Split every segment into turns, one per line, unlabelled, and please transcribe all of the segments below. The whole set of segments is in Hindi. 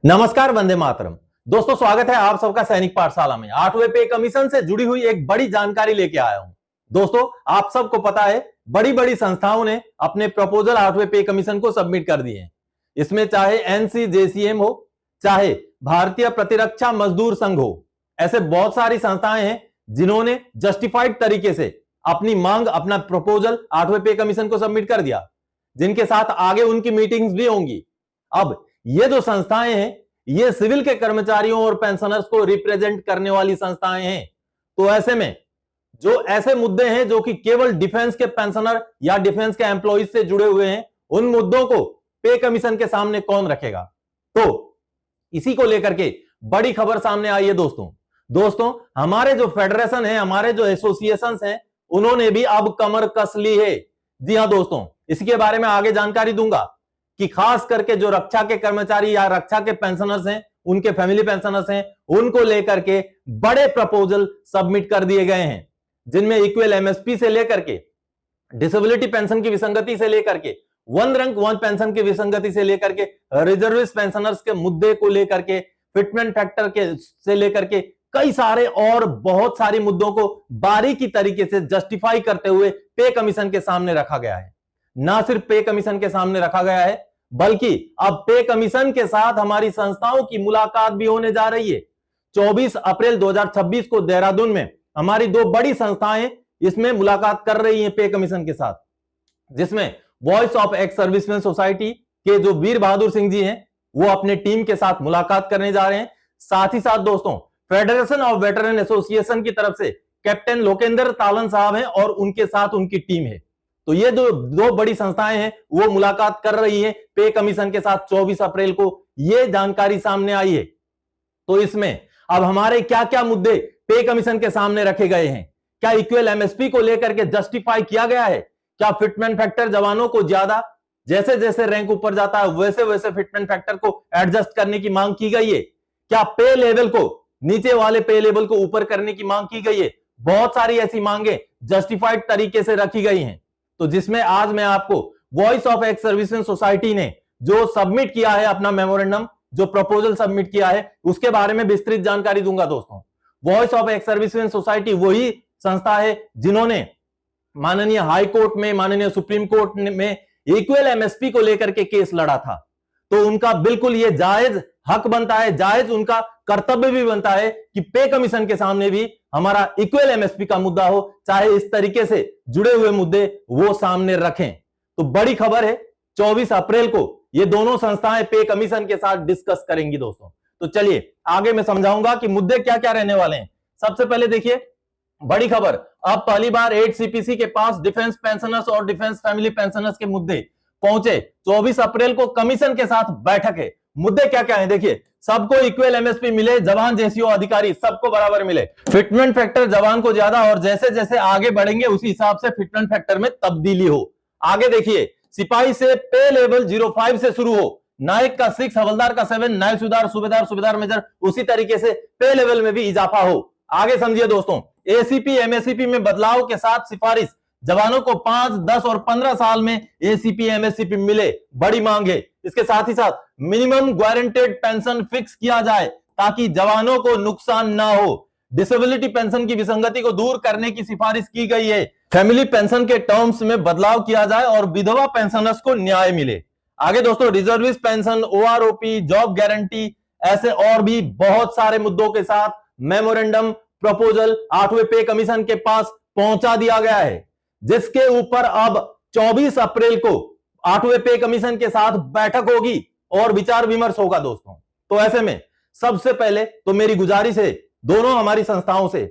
नमस्कार, वंदे मातरम। दोस्तों, स्वागत है आप सबका सैनिक पाठशाला में। 8वें पे कमीशन से जुड़ी हुई एक बड़ी जानकारी लेके आया हूं। दोस्तों, आप सबको पता है, बड़ी बड़ी संस्थाओं ने अपने प्रपोजल 8वें पे कमीशन को सबमिट कर दिए हैं। इसमें चाहे NCJCM हो, चाहे भारतीय प्रतिरक्षा मजदूर संघ हो, ऐसे बहुत सारी संस्थाएं हैं जिन्होंने जस्टिफाइड तरीके से अपनी मांग, अपना प्रपोजल 8वें पे कमीशन को सबमिट कर दिया, जिनके साथ आगे उनकी मीटिंग्स भी होंगी। अब ये जो संस्थाएं हैं, ये सिविल के कर्मचारियों और पेंशनर्स को रिप्रेजेंट करने वाली संस्थाएं हैं। तो ऐसे में जो ऐसे मुद्दे हैं जो कि केवल डिफेंस के पेंशनर या डिफेंस के एम्प्लॉइज से जुड़े हुए हैं, उन मुद्दों को पे कमीशन के सामने कौन रखेगा? तो इसी को लेकर के बड़ी खबर सामने आई है दोस्तों, हमारे जो फेडरेशन है, हमारे जो एसोसिएशंस हैं, उन्होंने भी अब कमर कस ली है। जी हां दोस्तों, इसके बारे में आगे जानकारी दूंगा कि खास करके जो रक्षा के कर्मचारी या रक्षा के पेंशनर्स हैं, उनके फैमिली पेंशनर्स हैं, उनको लेकर के बड़े प्रपोजल सबमिट कर दिए गए हैं, जिनमें इक्वल MSP से लेकर के डिसेबिलिटी पेंशन की विसंगति से लेकर के वन रैंक वन पेंशन की विसंगति से लेकर के रिजर्विस्ट पेंशनर्स के मुद्दे को लेकर के फिटमेंट फैक्टर के से लेकर के कई सारे और बहुत सारी मुद्दों को बारीकी तरीके से जस्टिफाई करते हुए पे कमीशन के सामने रखा गया है। ना सिर्फ पे कमीशन के सामने रखा गया है, बल्कि अब पे कमीशन के साथ हमारी संस्थाओं की मुलाकात भी होने जा रही है। 24 अप्रैल 2026 को देहरादून में हमारी दो बड़ी संस्थाएं इसमें मुलाकात कर रही हैं पे कमीशन के साथ, जिसमें voice of ex serviceman society के जो वीर बहादुर सिंह जी हैं, वो अपने टीम के साथ मुलाकात करने जा रहे हैं। साथ ही साथ दोस्तों, फेडरेशन ऑफ वेटरन एसोसिएशन की तरफ से कैप्टन लोकेंद्र तालन साहब हैं और उनके साथ उनकी टीम है। तो ये दो बड़ी संस्थाएं हैं, वो मुलाकात कर रही हैं पे कमीशन के साथ 24 अप्रैल को। ये जानकारी सामने आई है। तो इसमें अब हमारे क्या क्या मुद्दे पे कमीशन के सामने रखे गए हैं? क्या इक्वल MSP को लेकर के जस्टिफाई किया गया है? क्या फिटमेंट फैक्टर जवानों को ज्यादा, जैसे जैसे रैंक ऊपर जाता है वैसे वैसे फिटमेंट फैक्टर को एडजस्ट करने की मांग की गई है? क्या पे लेवल को, नीचे वाले पे लेवल को ऊपर करने की मांग की गई है? बहुत सारी ऐसी मांगे जस्टिफाइड तरीके से रखी गई हैं। तो जिसमें आज मैं आपको voice of ex serviceman society ने जो सबमिट किया है, अपना मेमोरेंडम, जो प्रपोजल सबमिट किया है, उसके बारे में विस्तृत जानकारी दूंगा दोस्तों। Voice of ex serviceman society वही संस्था है जिन्होंने माननीय हाई कोर्ट में, माननीय सुप्रीम कोर्ट में इक्वल MSP को लेकर के केस लड़ा था। तो उनका बिल्कुल ये जायज हक बनता है, जायज उनका कर्तव्य भी बनता है कि पे कमीशन के सामने भी हमारा इक्वल MSP का मुद्दा हो, चाहे इस तरीके से जुड़े हुए मुद्दे वो सामने रखें। तो बड़ी खबर है, 24 अप्रैल को ये दोनों संस्थाएं पे कमीशन के साथ डिस्कस करेंगी दोस्तों। तो चलिए आगे मैं समझाऊंगा कि मुद्दे क्या क्या रहने वाले हैं। सबसे पहले देखिए बड़ी खबर, अब पहली बार 8 CPC के पास डिफेंस पेंशनर्स और डिफेंस फैमिली पेंशनर्स के मुद्दे पहुंचे। 24 अप्रैल को कमीशन के साथ बैठक है। मुद्दे क्या क्या है देखिए, सबको इक्वल MSP मिले, जवान JCO अधिकारी सबको बराबर मिले, फिटमेंट फैक्टर जवान को ज्यादा, और जैसे जैसे आगे बढ़ेंगे उसी हिसाब से फिटमेंट फैक्टर में तब्दीली हो। आगे देखिए, सिपाही से पे लेवल 05 से शुरू हो, नायक का 6, हवलदार का 7, नायब सूबेदार मेजर, उसी तरीके से पे लेवल में भी इजाफा हो। आगे समझिए दोस्तों, ACP MSCP में बदलाव के साथ सिफारिश, जवानों को 5, 10 और 15 साल में ACP MSCP मिले, बड़ी मांग है। इसके साथ ही साथ मिनिमम गारंटेड पेंशन फिक्स किया जाए ताकि जवानों को नुकसान ना हो। डिसेबिलिटी पेंशन की विसंगति को दूर करने की सिफारिश की गई है। फैमिली पेंशन के टर्म्स में बदलाव किया जाए और विधवा पेंशनर्स को न्याय मिले। आगे दोस्तों, reservist pension, OROP, job guarantee, ऐसे और भी बहुत सारे मुद्दों के साथ मेमोरेंडम प्रपोजल 8वें पे कमीशन के पास पहुंचा दिया गया है, जिसके ऊपर अब 24 अप्रैल को 8वें पे कमीशन के साथ बैठक होगी और विचार विमर्श होगा दोस्तों। तो ऐसे में सबसे पहले तो मेरी गुजारिश है दोनों हमारी संस्थाओं से,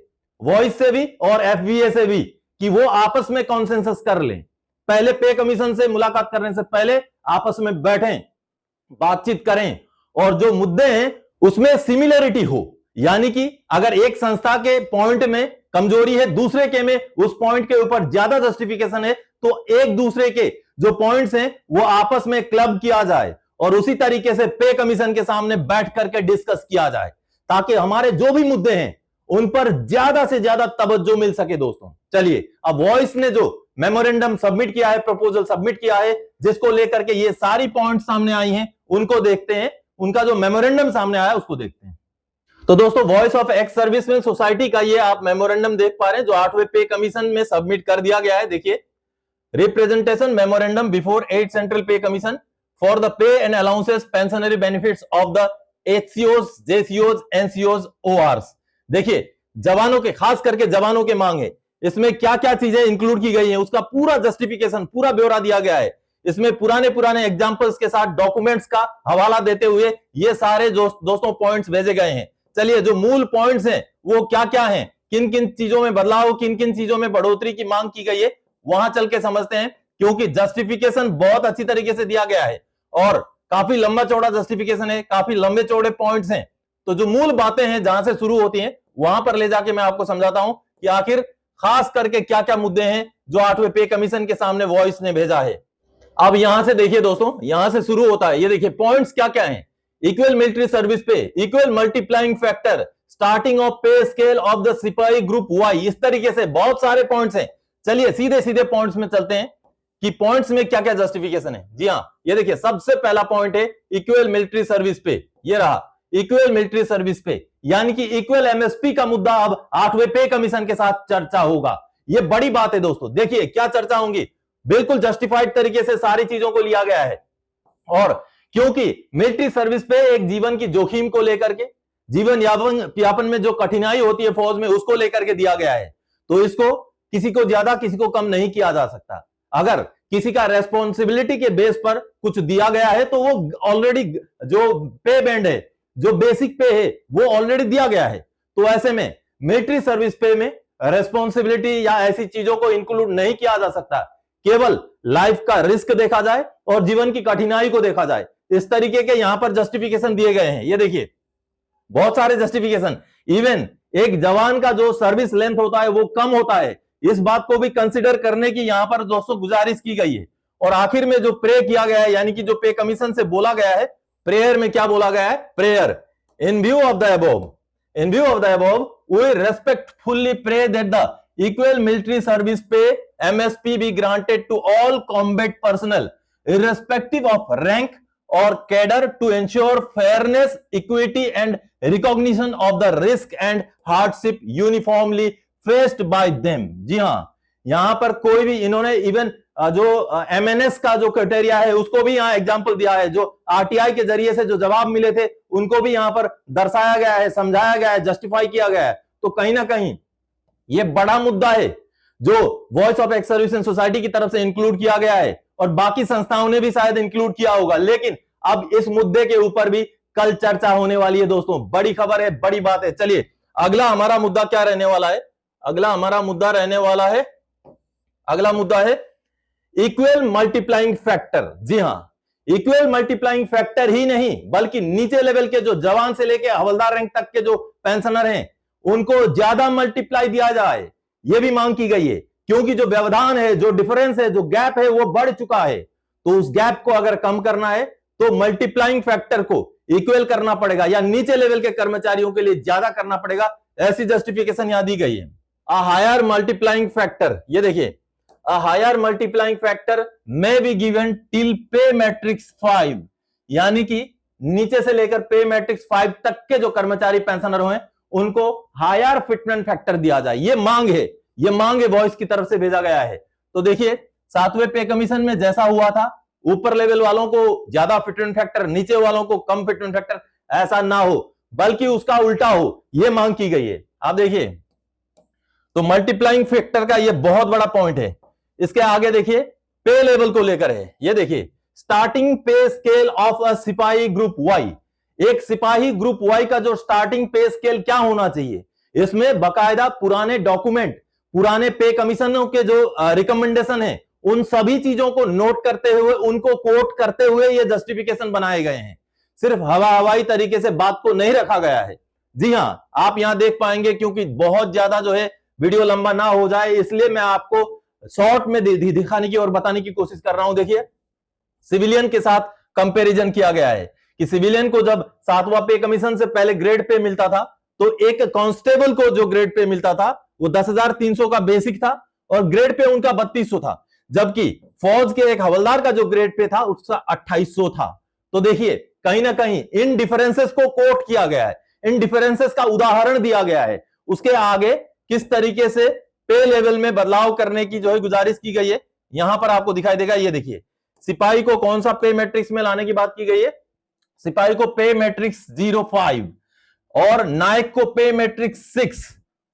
वॉइस से भी और FVA से भी, कि वो आपस में कॉन्सेंसस कर लें। पहले पे कमीशन से मुलाकात करने से पहले आपस में बैठें, बातचीत करें, और जो मुद्दे हैं उसमें सिमिलरिटी हो, यानी कि अगर एक संस्था के पॉइंट में कमजोरी है, दूसरे के में उस पॉइंट के ऊपर ज्यादा जस्टिफिकेशन है, तो एक दूसरे के जो पॉइंट्स हैं वो आपस में क्लब किया जाए और उसी तरीके से पे कमीशन के सामने बैठ करके डिस्कस किया जाए, ताकि हमारे जो भी मुद्दे हैं उन पर ज्यादा से ज्यादा तवज्जो मिल सके दोस्तों। चलिए, अब वॉइस ने जो मेमोरेंडम सबमिट किया है, प्रपोजल सबमिट किया है, जिसको लेकर के ये सारी पॉइंट सामने आई हैं, उनको देखते हैं उनका जो मेमोरेंडम सामने आया उसको देखते हैं। तो दोस्तों, voice of ex serviceman society का ये आप मेमोरेंडम देख पा रहे हैं जो 8वें पे कमीशन में सबमिट कर दिया गया है। देखिए, representation memorandum before 8 central pay commission for the pay and allowances pensionary benefits of the HCOs, जेसीओज, एनसीओज, ओआरस। देखिए, जवानों के, खास करके जवानों के मांग है, इसमें क्या क्या चीजें इंक्लूड की गई हैं उसका पूरा जस्टिफिकेशन, पूरा ब्यौरा दिया गया है। इसमें पुराने एग्जांपल्स के साथ डॉक्यूमेंट्स का हवाला देते हुए ये सारे दोस्तों पॉइंट्स भेजे गए हैं। चलिए, जो मूल पॉइंट्स हैं वो क्या क्या हैं, किन किन चीजों में बदलाव, किन किन चीजों में बढ़ोतरी की मांग की गई है, वहां चल के समझते हैं, क्योंकि जस्टिफिकेशन बहुत अच्छी तरीके से दिया गया है और काफी लंबा चौड़ा जस्टिफिकेशन है, काफी लंबे चौड़े पॉइंट्स हैं। तो जो मूल बातें हैं जहां से शुरू होती हैं वहां पर ले जाके मैं आपको समझाता हूं कि आखिर खास करके क्या क्या मुद्दे हैं जो 8वें पे कमीशन के सामने वॉइस ने भेजा है। अब यहां से देखिए दोस्तों, यहां से शुरू होता है, ये देखिए पॉइंट्स क्या क्या हैं। इक्वल मिलिट्री सर्विस पे, equal multiplying factor, starting of पे स्केल ऑफ द सिपाही ग्रुप वाई, इस तरीके से बहुत सारे पॉइंट्स हैं। चलिए सीधे सीधे पॉइंट्स में चलते हैं कि पॉइंट्स में क्या क्या जस्टिफिकेशन है। जी हां, ये देखिए सबसे पहला पॉइंट है इक्वल मिलिट्री सर्विस पे, ये रहा इक्वल मिलिट्री सर्विस पे, यानी कि इक्वल एमएसपी का मुद्दा अब 8वें पे कमीशन के साथ चर्चा होगा। ये बड़ी बात है दोस्तों। देखिए क्या चर्चा होंगी, बिल्कुल जस्टिफाइड तरीके से सारी चीजों को लिया गया है। और क्योंकि मिलिट्री सर्विस पे एक जीवन की जोखिम को लेकर के, जीवन यापन में जो कठिनाई होती है फौज में, उसको लेकर के दिया गया है, तो इसको किसी को ज्यादा किसी को कम नहीं किया जा सकता। अगर किसी का रेस्पॉन्सिबिलिटी के बेस पर कुछ दिया गया है तो वो ऑलरेडी जो पे बैंड है, जो बेसिक पे है, वो ऑलरेडी दिया गया है। तो ऐसे में मिलिट्री सर्विस पे में रेस्पॉन्सिबिलिटी या ऐसी चीजों को इंक्लूड नहीं किया जा सकता, केवल लाइफ का रिस्क देखा जाए और जीवन की कठिनाई को देखा जाए। इस तरीके के यहां पर जस्टिफिकेशन दिए गए हैं। ये देखिए बहुत सारे जस्टिफिकेशन, इवन एक जवान का जो सर्विस लेंथ होता है वो कम होता है, इस बात को भी कंसीडर करने की यहां पर दोस्तों गुजारिश की गई है। और आखिर में जो प्रे किया गया है, यानी कि जो पे कमीशन से बोला गया है, प्रेयर में क्या बोला गया है, prayer in view of the above, in view of the above we respectfully pray that the equal military service pay MSP be granted to all combat personnel irrespective of rank or cadre to ensure fairness, equity and recognition of the risk and hardship uniformly faced by them। जी हां, यहां पर कोई भी, इन्होंने इवन जो MNS का जो क्राइटेरिया है उसको भी यहां एग्जांपल दिया है, जो RTI के जरिए से जो जवाब मिले थे उनको भी यहां पर दर्शाया गया है, समझाया गया है, जस्टिफाई किया गया है। तो कहीं ना कहीं ये बड़ा मुद्दा है जो voice of ex serviceman society की तरफ से इंक्लूड किया गया है और बाकी संस्थाओं ने भी शायद इंक्लूड किया होगा। लेकिन अब इस मुद्दे के ऊपर भी कल चर्चा होने वाली है दोस्तों, बड़ी खबर है, बड़ी बात है। चलिए अगला हमारा मुद्दा क्या रहने वाला है, अगला हमारा मुद्दा रहने वाला है, अगला मुद्दा है इक्वल मल्टीप्लाइंग फैक्टर। जी हां, इक्वल मल्टीप्लाइंग फैक्टर ही नहीं बल्कि नीचे लेवल के जो जवान से लेके हवलदार रैंक तक के जो पेंशनर हैं उनको ज्यादा मल्टीप्लाई दिया जाए, यह भी मांग की गई है। क्योंकि जो व्यवधान है, जो डिफरेंस है, जो गैप है वो बढ़ चुका है। तो उस गैप को अगर कम करना है तो मल्टीप्लाइंग फैक्टर को इक्वल करना पड़ेगा या नीचे लेवल के कर्मचारियों के लिए ज्यादा करना पड़ेगा, ऐसी जस्टिफिकेशन यहां दी गई है। अ हायर मल्टीप्लाइंग फैक्टर, ये देखिए a higher multiplying factor may be given till pay matrix 5, यानी कि नीचे से लेकर पे मैट्रिक्स 5 तक के जो कर्मचारी पेंशनर हुए उनको हायर फिटमेंट फैक्टर दिया जाए। ये मांग है, ये मांग है वॉइस की तरफ से भेजा गया है। तो देखिए 7वें पे कमीशन में जैसा हुआ था, ऊपर लेवल वालों को ज्यादा फिटमेंट फैक्टर, नीचे वालों को कम फिटमेंट फैक्टर, ऐसा ना हो बल्कि उसका उल्टा हो, यह मांग की गई है। आप देखिए तो मल्टीप्लाइंग फैक्टर का यह बहुत बड़ा पॉइंट है। इसके आगे देखिए पे लेवल को लेकर है, यह देखिए स्टार्टिंग पे स्केल ऑफ अ सिपाही ग्रुप वाई, एक सिपाही ग्रुप वाई का जो स्टार्टिंग पे स्केल क्या होना चाहिए, इसमें बकायदा पुराने डॉक्यूमेंट, पुराने पे कमीशनों के जो रिकमेंडेशन है, उन सभी चीजों को नोट करते हुए, उनको कोट करते हुए ये जस्टिफिकेशन बनाए गए हैं। सिर्फ हवाई तरीके से बात को नहीं रखा गया है। जी हां, आप यहां देख पाएंगे, क्योंकि बहुत ज्यादा जो है वीडियो लंबा ना हो जाए इसलिए मैं आपको शॉर्ट में दिखाने की और बताने की कोशिश कर रहा हूं। देखिए सिविलियन के साथ कंपैरिजन किया गया है कि सिविलियन को जब 7वां पे कमीशन से पहले ग्रेड पे मिलता था तो एक कांस्टेबल को जो ग्रेड पे मिलता था वो 10,300 का बेसिक था और ग्रेड पे उनका 3200 था, जबकि फौज के एक हवलदार का जो ग्रेड पे था उसका 2800 था। तो देखिए कहीं ना कहीं इन डिफरेंसेस को कोट किया गया है, इन डिफरेंसेस का उदाहरण दिया गया है, उसके आगे किस तरीके से पे लेवल में बदलाव करने की जो है गुजारिश की गई है, यहां पर आपको दिखाई देगा। ये देखिए, सिपाही को कौन सा पे मैट्रिक्स में लाने की बात की गई है, सिपाही को पे मैट्रिक्स 05 और नायक को पे मैट्रिक्स 6।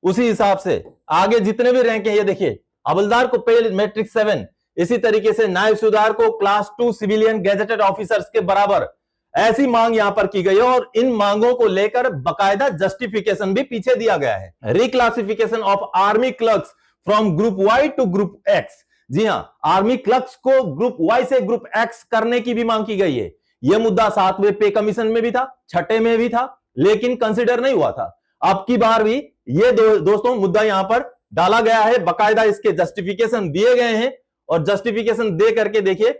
उसी हिसाब से आगे जितने भी रैंक हैं, ये देखिए, हवलदार को पे मैट्रिक्स 7, इसी तरीके से नायब सूबेदार को क्लास 2 सिविलियन गैजेटेड ऑफिसर्स के बराबर ऐसी मांग यहां पर की गई है। और इन मांगों को लेकर बकायदा जस्टिफिकेशन भी पीछे दिया गया है। Reclassification of army clerks from group Y to group X. जी हां, आर्मी क्लर्क्स को ग्रुप वाई से ग्रुप एक्स करने की भी मांग की गई है। यह मुद्दा 7वें पे कमीशन में भी था, 6ठे में भी था, लेकिन कंसिडर नहीं हुआ था। अब की बार भी ये दोस्तों मुद्दा यहां पर डाला गया है, बकायदा इसके जस्टिफिकेशन दिए गए हैं। और जस्टिफिकेशन दे करके देखिए,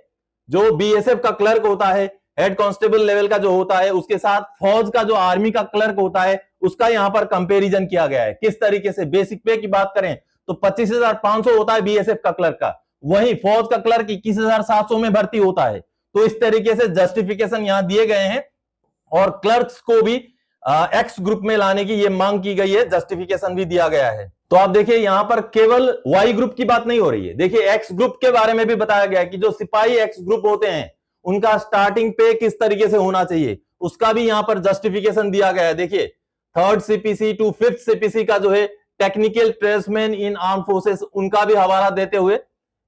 जो बीएसएफ का क्लर्क होता है, हेड कांस्टेबल लेवल का जो होता है, उसके साथ फौज का जो आर्मी का क्लर्क होता है, उसका यहां पर कंपैरिजन किया गया है। किस तरीके से बेसिक पे की बात करें तो 25,500 होता है बीएसएफ का क्लर्क का, वहीं फौज का क्लर्क 21,700 में भर्ती होता है। तो इस तरीके से जस्टिफिकेशन यहां दिए गए हैं और क्लर्क्स को भी एक्स ग्रुप में लाने की यह मांग की गई है, जस्टिफिकेशन भी दिया गया है। तो आप देखिए, यहां पर केवल वाई ग्रुप की बात नहीं हो रही है। देखिए, एक्स ग्रुप के बारे में भी बताया गया है कि जो सिपाही एक्स ग्रुप होते हैं उनका स्टार्टिंग पे किस तरीके से होना चाहिए, उसका भी यहां पर जस्टिफिकेशन दिया गया है। देखिए, 3rd CPC to 5th CPC का जो है टेक्निकल ट्रेड्समैन इन आर्म फोर्सेस, उनका भी हवाला देते हुए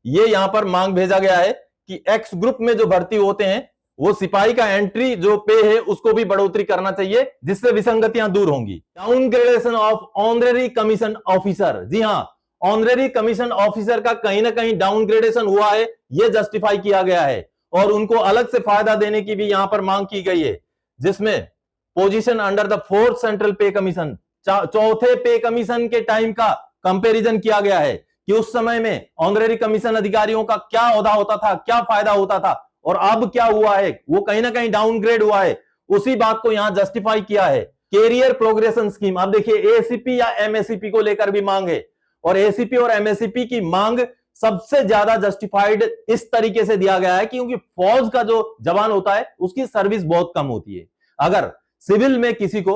ये यहां पर मांग भेजा गया है कि एक्स ग्रुप में जो भर्ती होते हैं वो सिपाही का एंट्री जो पे है उसको भी बढ़ोतरी करना चाहिए, जिससे विसंगतियां दूर होंगी। डाउनग्रेडेशन ऑफ ऑनरेरी कमीशन ऑफिसर। जी हां, ऑनरेरी कमीशन ऑफिसर का कहीं ना कहीं डाउनग्रेडेशन हुआ है, यह जस्टिफाई किया गया है और उनको अलग से फायदा देने की भी यहां पर मांग की गई है, जिसमें position under the 4th central pay commission, 4थे पे कमीशन के टाइम का कंपैरिजन किया गया है कि उस समय में ऑनरेरी कमीशन अधिकारियों का क्या ओहदा होता था, क्या फायदा होता था और अब क्या हुआ है, वो कहीं ना कहीं डाउनग्रेड हुआ है। उसी बात को यहां जस्टिफाई किया है। कैरियर प्रोग्रेशन स्कीम, अब देखिए एसीपी या एमएससीपी को लेकर भी मांग है और एसीपी और एमएससीपी की मांग सबसे ज्यादा जस्टिफाइड इस तरीके से दिया गया है क्योंकि फौज का जो जवान होता है उसकी सर्विस बहुत कम होती है। अगर सिविल में किसी को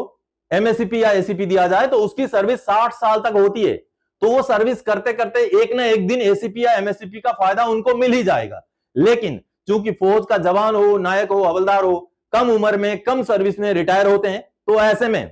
एमएससीपी या एसीपी दिया जाए तो उसकी सर्विस 60 साल तक होती है, तो वो सर्विस करते करते एक ना एक दिन एसीपी या एमएससीपी का फायदा उनको मिल ही जाएगा। लेकिन चूंकि फौज का जवान हो, नायक हो, हवलदार हो, कम उम्र में कम सर्विस में रिटायर होते हैं, तो ऐसे में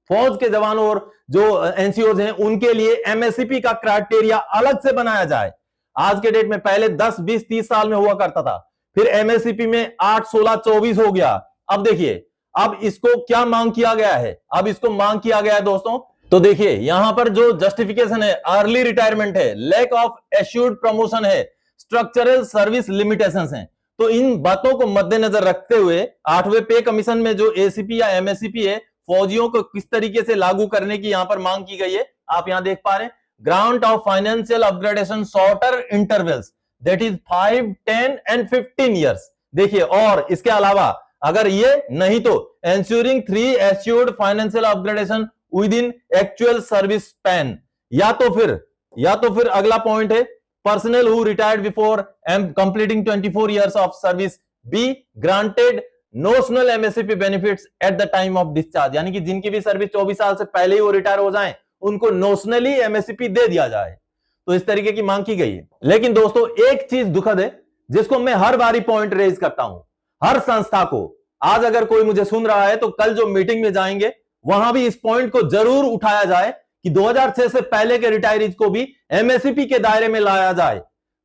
फौज के जवान और जो एनसीओज हैं उनके लिए एमएससीपी का क्राइटेरिया अलग से बनाया जाए। आज के डेट में पहले 10, 20, 30 साल में हुआ करता था, फिर एमएससीपी में 8, 16, 24 हो गया। अब देखिए, अब इसको क्या मांग किया गया है, अब इसको मांग किया गया है दोस्तों, तो देखिए यहां पर जो जस्टिफिकेशन है, अर्ली रिटायरमेंट है, लैक ऑफ एश्योर्ड प्रमोशन है, स्ट्रक्चरल सर्विस लिमिटेशंस हैं। तो इन बातों को मद्देनजर रखते हुए 8वें पे कमीशन में जो एसीपी या एमएससीपी है, फौजियों को किस तरीके से लागू करने की यहां पर मांग की गई है, आप यहां देख पा रहे हैं। Grant of financial upgradation shorter intervals, that is 5, 10 and 15 years. देखिए, और इसके अलावा अगर ये नहीं तो ensuring 3 assured financial upgradation with in actual service span, या तो फिर अगला पॉइंट है personnel who retired before completing 24 years of service be granted notional MSCP benefits at the time of discharge, यानी कि जिनकी भी सर्विस 24 साल से पहले ही वो रिटायर हो जाएं, उनको नोशनली एमएससीपी दे दिया जाए। तो इस तरीके की मांग की गई है। लेकिन दोस्तों एक चीज दुखद है जिसको मैं हर बारी पॉइंट रेज करता हूं, हर संस्था को, आज अगर कोई मुझे सुन रहा है तो कल जो मीटिंग में जाएंगे वहां भी इस पॉइंट को जरूर उठाया जाए कि 2006 से पहले के रिटायरीज को भी एमएससीपी के दायरे में लाया जाए,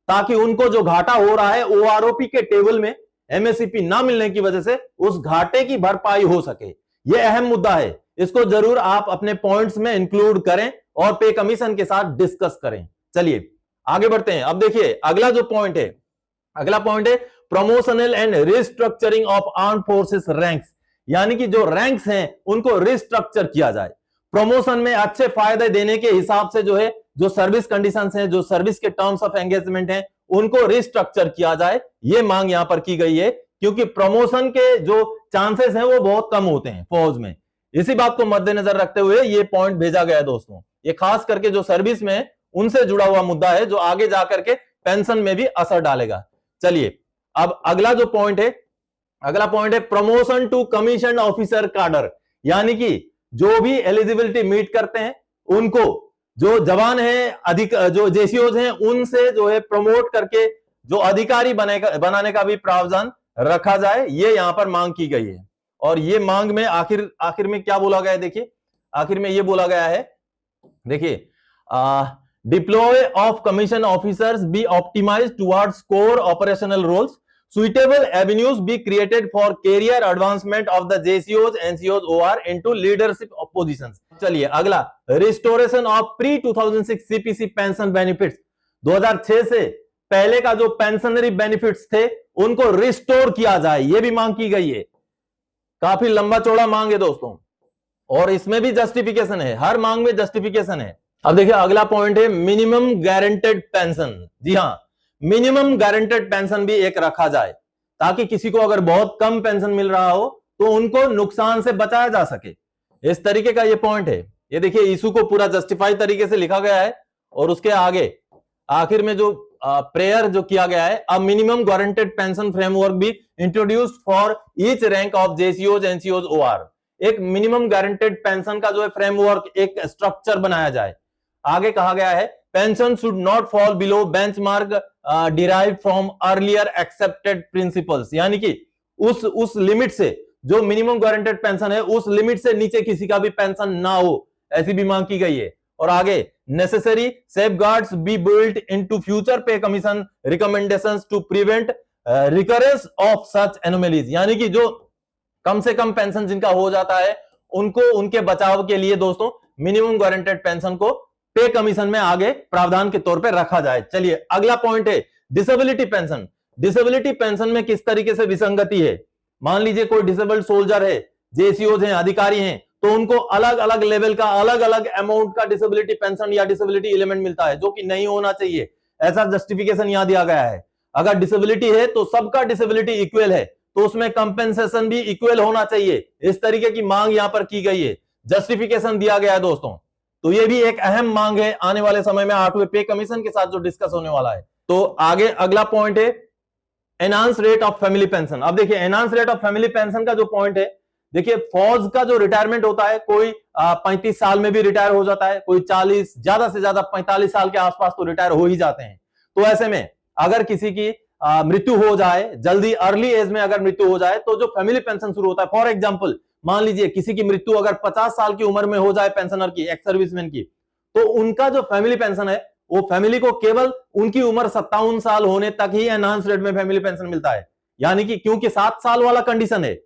ताकि उनको जो घाटा हो रहा है ओआरओपी के टेबल में एमएससीपी ना मिलने की वजह से उस घाटे की भरपाई हो सके। यह अहम मुद्दा है, इसको जरूर आप अपने पॉइंट्स में इंक्लूड करें और पे कमीशन के साथ डिस्कस करें। चलिए आगे बढ़ते हैं। अब देखिए अगला पॉइंट है promotional and restructuring of arm forces ranks, यानी कि जो रैंक्स हैं उनको रिस्ट्रक्चर किया जाए। प्रमोशन में अच्छे फायदे देने के हिसाब से जो सर्विस कंडीशंस हैं, जो सर्विस के टर्म्स ऑफ एंगेजमेंट हैं, उनको रिस्ट्रक्चर किया जाए, ये मांग यहां पर की गई है क्योंकि प्रमोशन के जो चांसेस हैं वो बहुत कम होते हैं फौज में। इसी बात को मद्देनजर रखते हुए ये पॉइंट भेजा गया है दोस्तों। ये खास करके जो सर्विस में उनसे जुड़ा हुआ मुद्दा है जो आगे जाकर के पेंशन में भी असर डालेगा। चलिए अब अगला जो पॉइंट है अगला पॉइंट है promotion to commission officer cadre, यानी कि जो भी एलिजिबिलिटी मीट करते हैं उनको, जो जवान है अधिक, जो जेसीओज हैं उनसे जो है प्रमोट करके जो अधिकारी बनाने का भी प्रावधान रखा जाए, ये यहां पर मांग की गई है। और ये मांग में आखिर में क्या बोला गया है, देखिए आखिर में ये बोला गया है, देखिए deploy of commission officers be optimized towards core operational roles, suitable avenues be created for career advancement of the JCOs, NCOs, OR into leadership positions। चलिए अगला, restoration of pre 2006 CPC pension benefits, 2006 से पहले का जो पेंशनरी बेनिफिट्स थे उनको रिस्टोर किया जाए, ये भी मांग की गई है। काफी लंबा चौड़ा मांग है दोस्तों, और इसमें भी जस्टिफिकेशन है, हर मांग में जस्टिफिकेशन है। अब देखिए अगला पॉइंट है मिनिमम गारंटेड पेंशन। जी हां, मिनिमम गारंटेड पेंशन भी एक रखा जाए, ताकि किसी को अगर बहुत कम पेंशन मिल रहा हो तो उनको नुकसान से बचाया जा सके, इस तरीके का ये पॉइंट है। ये देखिए इशू को पूरा जस्टिफाई तरीके से लिखा गया है, और उसके आगे आखिर में जो प्रेयर जो किया गया है, a minimum guaranteed pension framework भी introduced for each rank of जेसीओज, एनसीओज, ओआर। एक मिनिमम गारंटेड पेंशन का जो है फ्रेमवर्क, एक स्ट्रक्चर बनाया जाए। आगे कहा गया है pension should not fall below benchmark derived from earlier accepted principles, यानी कि उस लिमिट से, जो मिनिमम गारंटेड पेंशन है उस लिमिट से नीचे किसी का भी पेंशन ना हो, ऐसी भी मांग की गई है। और आगे necessary safeguards be built into future pay commission recommendations to prevent recurrence of such anomalies, यानी कि जो कम से कम पेंशन जिनका हो जाता है उनको, उनके बचाव के लिए दोस्तों मिनिमम गारंटेड पेंशन को पे कमीशन में आगे प्रावधान के तौर पे रखा जाए। चलिए अगला पॉइंट है डिसेबिलिटी पेंशन। डिसेबिलिटी पेंशन में किस तरीके से विसंगति है, मान लीजिए कोई डिसेबल्ड सोल्जर है, जेसीओज हैं, अधिकारी हैं, तो उनको अलग अलग लेवल का, अलग अलग अमाउंट का डिसेबिलिटी पेंशन या डिसेबिलिटी एलिमेंट मिलता है, जो कि नहीं होना चाहिए, ऐसा जस्टिफिकेशन यहां दिया गया है। अगर डिसेबिलिटी है तो सबका डिसेबिलिटी इक्वल है, तो उसमें कंपेंसेशन भी इक्वल होना चाहिए, इस तरीके की मांग यहां पर की गई है, जस्टिफिकेशन दिया गया है दोस्तों। तो ये भी एक अहम मांग है आने वाले समय में 8वें पे कमीशन के साथ जो डिस्कस होने वाला है। तो आगे अगला पॉइंट है enhance rate of family pension. अब देखिए enhance rate of family pension का जो पॉइंट है, देखिए फौज का जो रिटायरमेंट होता है, कोई 35 साल में भी रिटायर हो जाता है, कोई 40, ज्यादा से ज्यादा 45 साल के आसपास तो रिटायर हो ही जाते हैं। तो ऐसे में अगर किसी की मृत्यु हो जाए, जल्दी अर्ली एज में अगर मृत्यु हो जाए, तो जो फैमिली पेंशन शुरू होता है, फॉर एग्जाम्पल मान लीजिए किसी की मृत्यु अगर 50 साल की उम्र में हो जाए पेंशनर की, एक्स सर्विसमैन की, तो उनका जो फैमिली पेंशन है वो फैमिली को केवल उनकी उम्र 57 साल होने तक ही एनहांस रेट में फैमिली पेंशन मिलता है, यानी कि क्योंकि 7 साल वाला कंडीशन है।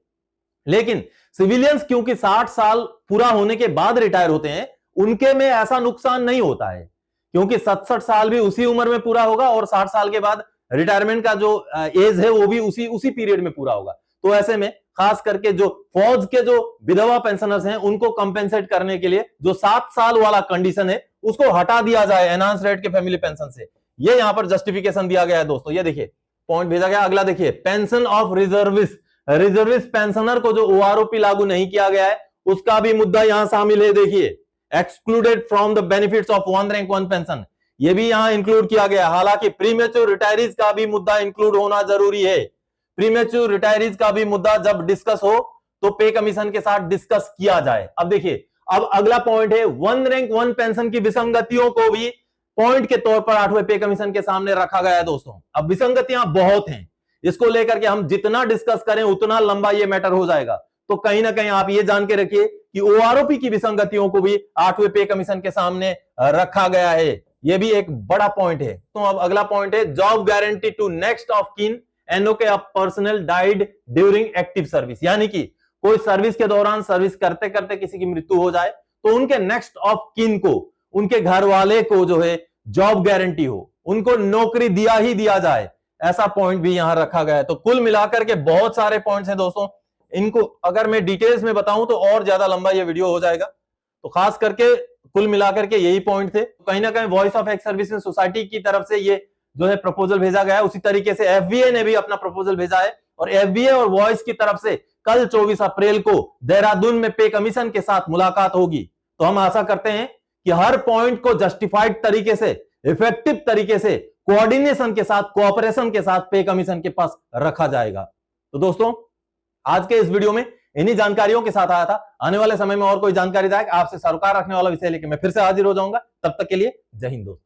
लेकिन सिविलियंस क्योंकि 60 साल पूरा होने के बाद रिटायर होते हैं, उनके में ऐसा नुकसान नहीं होता है, क्योंकि 67 साल भी उसी उम्र में पूरा होगा और 60 साल के बाद रिटायरमेंट का जो एज है वो भी उसी पीरियड में पूरा होगा। तो ऐसे में खास करके जो फौज के जो विधवा पेंशनर्स हैं उनको कंपेंसेट करने के लिए जो 7 साल वाला कंडीशन है उसको हटा दिया जाए एनहांस रेट के फैमिली पेंशन से, ये यहां पर जस्टिफिकेशन दिया गया है दोस्तों। ये देखिए पॉइंट भेजा गया। अगला देखिए pension of reservist. Reservist pensioner को जो ओआरओपी लागू नहीं किया गया है उसका भी मुद्दा यहां शामिल है। देखिए excluded from the benefits of one rank one pension, ये भी यहां इंक्लूड किया गया। हालांकि प्रीमेच्योर रिटायरीज का भी मुद्दा इंक्लूड होना जरूरी है। प्रीमेच्योर रिटायरीज का भी मुद्दा जब डिस्कस हो तो पे कमीशन के साथ डिस्कस किया जाए। अब देखिए अब अगला पॉइंट है वन रैंक वन पेंशन की विसंगतियों को भी पॉइंट के तौर पर 8वें पे कमीशन के सामने रखा गया है दोस्तों। अब विसंगतियां बहुत हैं, इसको लेकर के हम जितना डिस्कस करें उतना लंबा ये मैटर हो जाएगा। तो कहीं ना कहीं आप ये जान के रखिए कि ओआरओपी की विसंगतियों को भी 8वें पे कमीशन के सामने रखा गया है, ये भी एक बड़ा पॉइंट है। तो अब अगला पॉइंट है job guarantee to next of kin NOK of personnel died during active service, यानी कि कोई सर्विस के दौरान सर्विस करते करते किसी की मृत्यु हो जाए तो उनके नेक्स्ट ऑफ किन को, उनके घर वाले को जो है जॉब गारंटी हो, उनको नौकरी दिया ही दिया जाए, ऐसा पॉइंट भी यहां रखा गया है। तो कुल मिलाकर के बहुत सारे पॉइंट्स हैं दोस्तों, इनको अगर मैं डिटेल्स में बताऊं तो और ज्यादा लंबा ये वीडियो हो जाएगा। तो खास करके कुल मिलाकर के यही पॉइंट थे। कहीं ना कहीं voice of x services society की तरफ से ये जो है प्रपोजल भेजा गया है, उसी तरीके से एफबीए ने भी अपना प्रपोजल भेजा है और एफबीए और वॉइस की तरफ से कल 24 अप्रैल को देहरादून में पे कमीशन के साथ मुलाकात होगी। तो हम आशा करते हैं कि हर पॉइंट को जस्टिफाइड तरीके से, इफेक्टिव तरीके से, कोऑर्डिनेशन के साथ, कोऑपरेशन के साथ पे कमीशन के पास रखा जाएगा। तो दोस्तों आज के इस वीडियो में इन्हीं जानकारियों के साथ आया था। आने वाले समय में और कोई जानकारी आपसे सरोकार रखने वाला विषय लेकर मैं फिर से हाजिर हो जाऊंगा। तब तक के लिए जय हिंद दोस्तों।